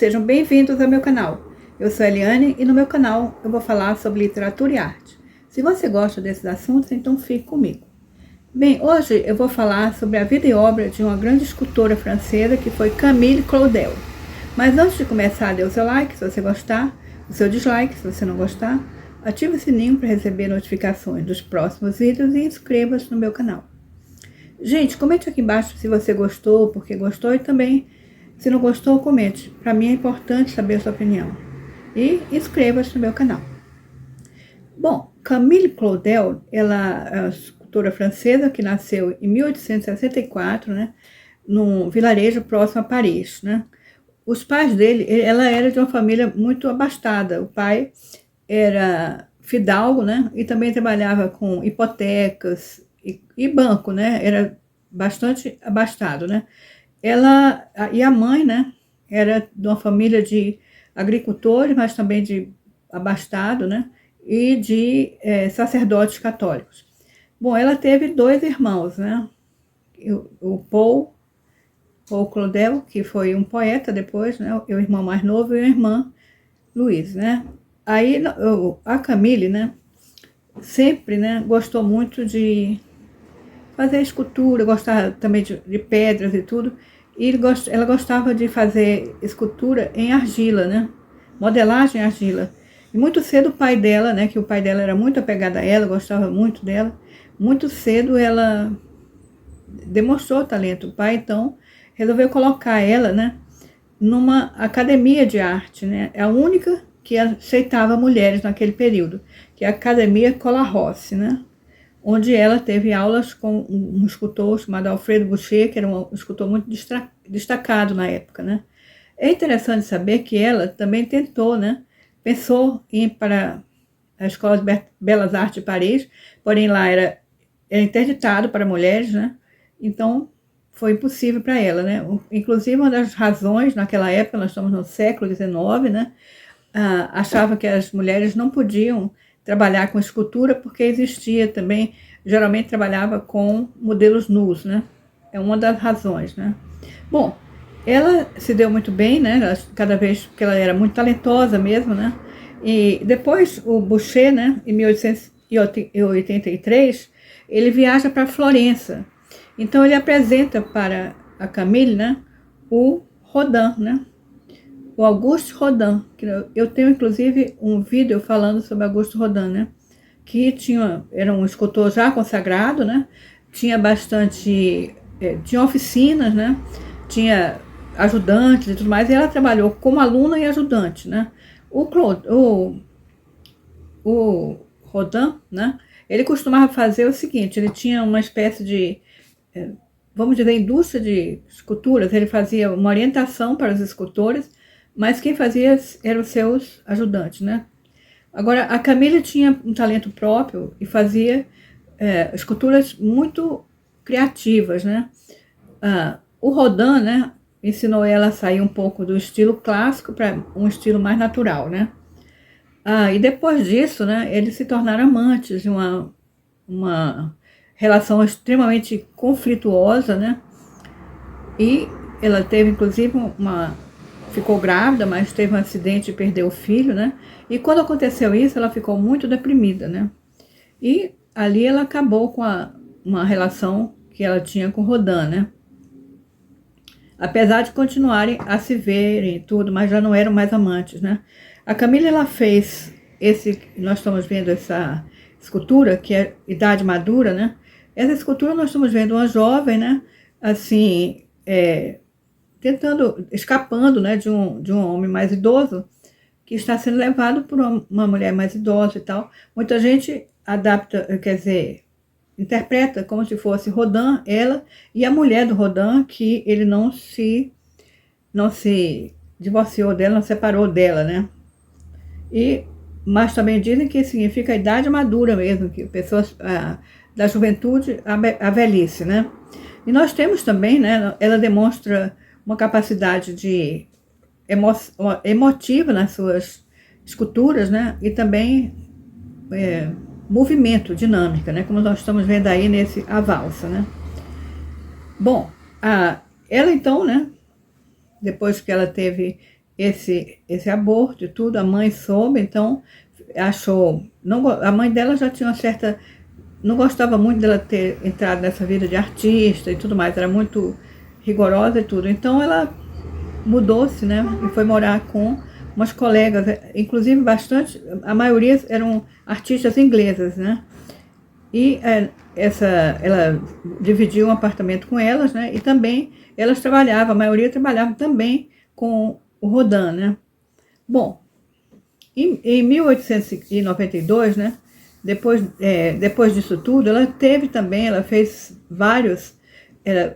Sejam bem-vindos ao meu canal. Eu sou a Eliane e no meu canal eu vou falar sobre literatura e arte. Se você gosta desses assuntos, então fique comigo. Bem, hoje eu vou falar sobre a vida e obra de uma grande escultora francesa que foi Camille Claudel. Mas antes de começar, dê o seu like se você gostar, o seu dislike se você não gostar, ative o sininho para receber notificações dos próximos vídeos e inscreva-se no meu canal. Gente, comente aqui embaixo se você gostou, por que gostou, e também, se não gostou, comente. Para mim é importante saber a sua opinião. E inscreva-se no meu canal. Bom, Camille Claudel, ela é uma escultora francesa que nasceu em 1864, né, num vilarejo próximo a Paris, né. Os pais dele, ela era de uma família muito abastada. O pai era fidalgo, né, e também trabalhava com hipotecas e banco, né, era bastante abastado, né. E a mãe, né, era de uma família de agricultores, mas também de abastado, né, e de sacerdotes católicos. Bom, ela teve 2 irmãos, né, o Paul Claudel, que foi um poeta depois, né, o irmão mais novo, e a irmã Louise, né. Aí a Camille, né, sempre, né, gostou muito de fazer escultura, gostava também de pedras e tudo, e ela gostava de fazer escultura em argila, né, modelagem em argila. E muito cedo o pai dela, né, que o pai dela era muito apegado a ela, gostava muito dela, muito cedo ela demonstrou talento. O pai, então, resolveu colocar ela, né, numa academia de arte, né, é a única que aceitava mulheres naquele período, que é a Academia Colarossi, né, onde ela teve aulas com um escultor chamado Alfredo Boucher, que era um escultor muito destacado na época, né. É interessante saber que ela também tentou, né, pensou em ir para a Escola de Belas Artes de Paris, porém lá era interditado para mulheres, né, então foi impossível para ela, né. Inclusive, uma das razões, naquela época, nós estamos no século XIX, né, achava que as mulheres não podiam trabalhar com escultura porque existia também, geralmente trabalhava com modelos nus, né, é uma das razões, né. Bom, ela se deu muito bem, né, cada vez que ela era muito talentosa mesmo, né, e depois o Boucher, né, em 1883, ele viaja para Florença, então ele apresenta para a Camille, né, o Rodin, né, o Auguste Rodin, que eu tenho inclusive um vídeo falando sobre Auguste Rodin, né, que era um escultor já consagrado, né, tinha bastante, tinha oficinas, né, tinha ajudantes e tudo mais, e ela trabalhou como aluna e ajudante, né. O Rodin, né, ele costumava fazer o seguinte, ele tinha uma espécie de, vamos dizer, indústria de esculturas, ele fazia uma orientação para os escultores, mas quem fazia eram os seus ajudantes, né. Agora, a Camille tinha um talento próprio e fazia esculturas muito criativas, né. O Rodin, né, ensinou ela a sair um pouco do estilo clássico para um estilo mais natural, né. E depois disso, né, eles se tornaram amantes de uma relação extremamente conflituosa, né, e ela teve inclusive ficou grávida, mas teve um acidente e perdeu o filho, né, e quando aconteceu isso, ela ficou muito deprimida, né, e ali ela acabou com uma relação que ela tinha com Rodin, né, apesar de continuarem a se verem e tudo, mas já não eram mais amantes, né. A Camille, ela fez nós estamos vendo essa escultura, que é Idade Madura, né, essa escultura nós estamos vendo uma jovem, né, assim, escapando, né, de um homem mais idoso, que está sendo levado por uma mulher mais idosa e tal. Muita gente adapta, quer dizer, interpreta como se fosse Rodin, ela e a mulher do Rodin, que ele não se divorciou dela, não separou dela, né. Mas também dizem que significa a idade madura mesmo, que pessoas da juventude à velhice, né. E nós temos também, né, ela demonstra uma capacidade de emotiva nas suas esculturas, né, e também movimento, dinâmica, né, como nós estamos vendo aí nesse A Valsa, né. Bom, ela então, né, depois que ela teve esse aborto e tudo, a mãe soube, então achou, não, a mãe dela já tinha uma certa, não gostava muito dela ter entrado nessa vida de artista e tudo mais, era muito rigorosa e tudo, então ela mudou-se, né, e foi morar com umas colegas, inclusive bastante, a maioria eram artistas inglesas, né, e ela dividiu um apartamento com elas, né, e também elas trabalhavam, a maioria trabalhava também com o Rodin, né. Bom, em 1892, né, depois disso tudo, ela teve também, ela fez vários,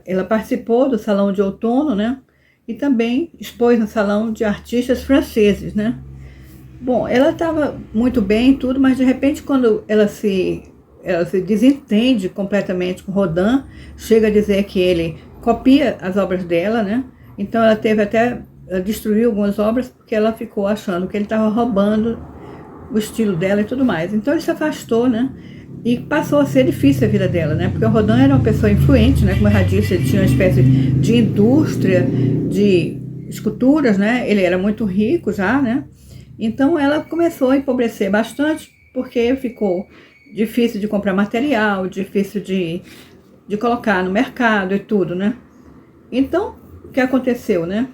ela participou do Salão de Outono, né, e também expôs no Salão de Artistas Franceses, né. Bom, ela estava muito bem e tudo, mas de repente quando ela se desentende completamente com Rodin, chega a dizer que ele copia as obras dela, né, então ela teve até, ela destruiu algumas obras porque ela ficou achando que ele estava roubando o estilo dela e tudo mais. Então ele se afastou, né? E passou a ser difícil a vida dela, né? Porque o Rodin era uma pessoa influente, né? Como eu já disse, ele tinha uma espécie de indústria de esculturas, né? Ele era muito rico já, né? Então ela começou a empobrecer bastante porque ficou difícil de comprar material, difícil de colocar no mercado e tudo, né? Então, o que aconteceu, né?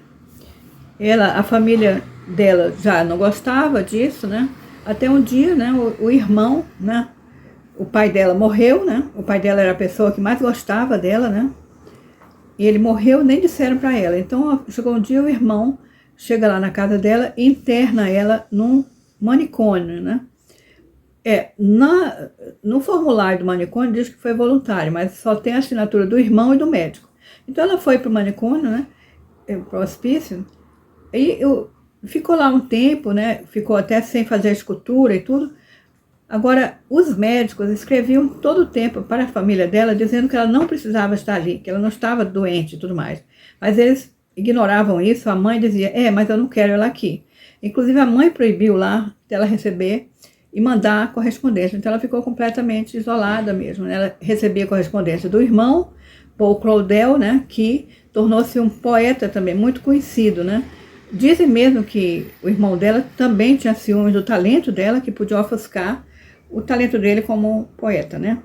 A família dela já não gostava disso, né? Até um dia, né, o irmão, né, o pai dela morreu, né? O pai dela era a pessoa que mais gostava dela, né? E ele morreu, nem disseram para ela. Então, chegou um dia, o irmão chega lá na casa dela e interna ela num manicômio, né? No formulário do manicômio diz que foi voluntário, mas só tem a assinatura do irmão e do médico. Então, ela foi para o manicômio, né? Para o hospício. E ficou lá um tempo, né? Ficou até sem fazer a escultura e tudo. Agora, os médicos escreviam todo o tempo para a família dela, dizendo que ela não precisava estar ali, que ela não estava doente e tudo mais. Mas eles ignoravam isso, a mãe dizia, mas eu não quero ela aqui. Inclusive, a mãe proibiu lá dela receber e mandar correspondência. Então, ela ficou completamente isolada mesmo, né? Ela recebia correspondência do irmão, Paul Claudel, né? Que tornou-se um poeta também, muito conhecido, né? Dizem mesmo que o irmão dela também tinha ciúmes do talento dela, que podia ofuscar o talento dele como poeta, né?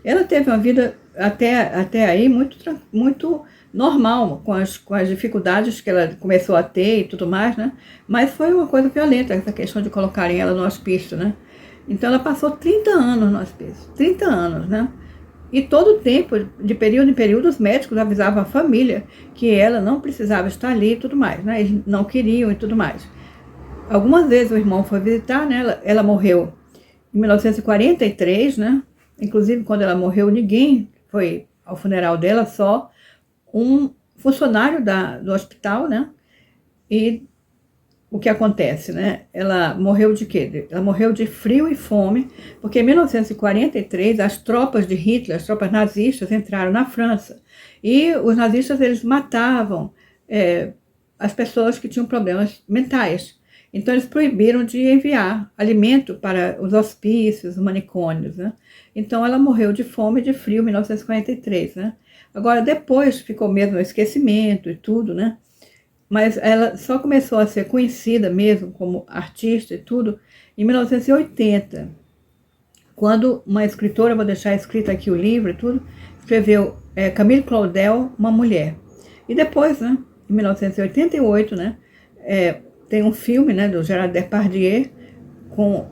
Ela teve uma vida até aí muito normal, com as dificuldades que ela começou a ter e tudo mais, né? Mas foi uma coisa violenta essa questão de colocarem ela no hospício, né? Então ela passou 30 anos no hospício, 30 anos, né? E todo o tempo, de período em período, os médicos avisavam a família que ela não precisava estar ali e tudo mais, né? Eles não queriam e tudo mais. Algumas vezes o irmão foi visitar, né? Ela morreu em 1943, né? Inclusive, quando ela morreu, ninguém foi ao funeral dela, só um funcionário do hospital, né? E o que acontece, né? Ela morreu de quê? Ela morreu de frio e fome, porque em 1943 as tropas de Hitler, as tropas nazistas, entraram na França. E os nazistas, eles matavam as pessoas que tinham problemas mentais. Então eles proibiram de enviar alimento para os hospícios, os manicômios, né? Então ela morreu de fome e de frio em 1943, né? Agora depois ficou mesmo no esquecimento e tudo, né? Mas ela só começou a ser conhecida mesmo como artista e tudo em 1980, quando uma escritora, vou deixar escrito aqui o livro e tudo, escreveu Camille Claudel, Uma Mulher. E depois, né, em 1988, né, tem um filme, né, do Gerard Depardieu com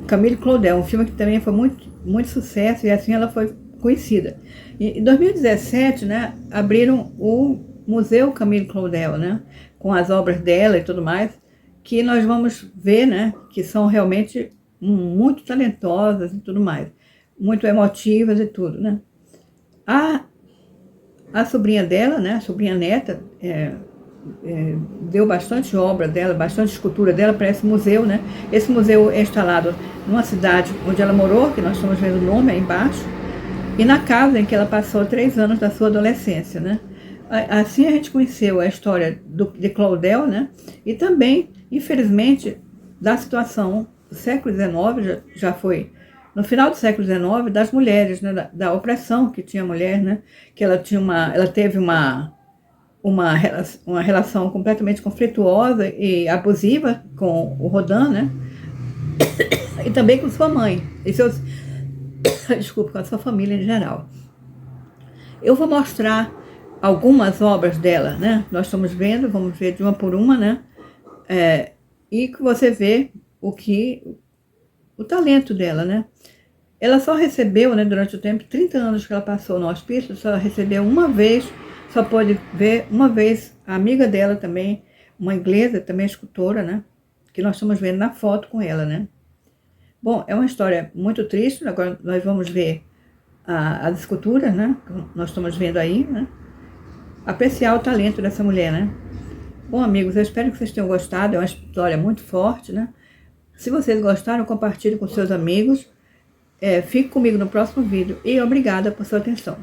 Camille Claudel, um filme que também foi muito sucesso e assim ela foi conhecida. E em 2017, né, abriram o Museu Camille Claudel, né, com as obras dela e tudo mais, que nós vamos ver, né, que são realmente muito talentosas e tudo mais, muito emotivas e tudo, né. A sobrinha dela, né, a sobrinha neta, deu bastante obra dela, bastante escultura dela para esse museu, né. Esse museu é instalado numa cidade onde ela morou, que nós estamos vendo o nome aí embaixo, e na casa em que ela passou 3 anos da sua adolescência, né. Assim a gente conheceu a história de Claudel, né? E também, infelizmente, da situação do século XIX, já foi no final do século XIX, das mulheres, né? Da opressão que tinha a mulher, né? Que ela teve uma uma relação completamente conflituosa e abusiva com o Rodin, né? E também com sua mãe e seus, desculpa, com a sua família em geral. Eu vou mostrar algumas obras dela, né? Nós estamos vendo, vamos ver de uma por uma, né? E que você vê o talento dela, né? Ela só recebeu, né, durante o tempo, 30 anos que ela passou no hospício, só recebeu uma vez, só pôde ver uma vez a amiga dela também, uma inglesa, também escultora, né? Que nós estamos vendo na foto com ela, né? Bom, é uma história muito triste, agora nós vamos ver as esculturas, né? Nós estamos vendo aí, né? Apreciar o talento dessa mulher, né? Bom, amigos, eu espero que vocês tenham gostado, é uma história muito forte, né? Se vocês gostaram, compartilhe com seus amigos. Fique comigo no próximo vídeo e obrigada por sua atenção.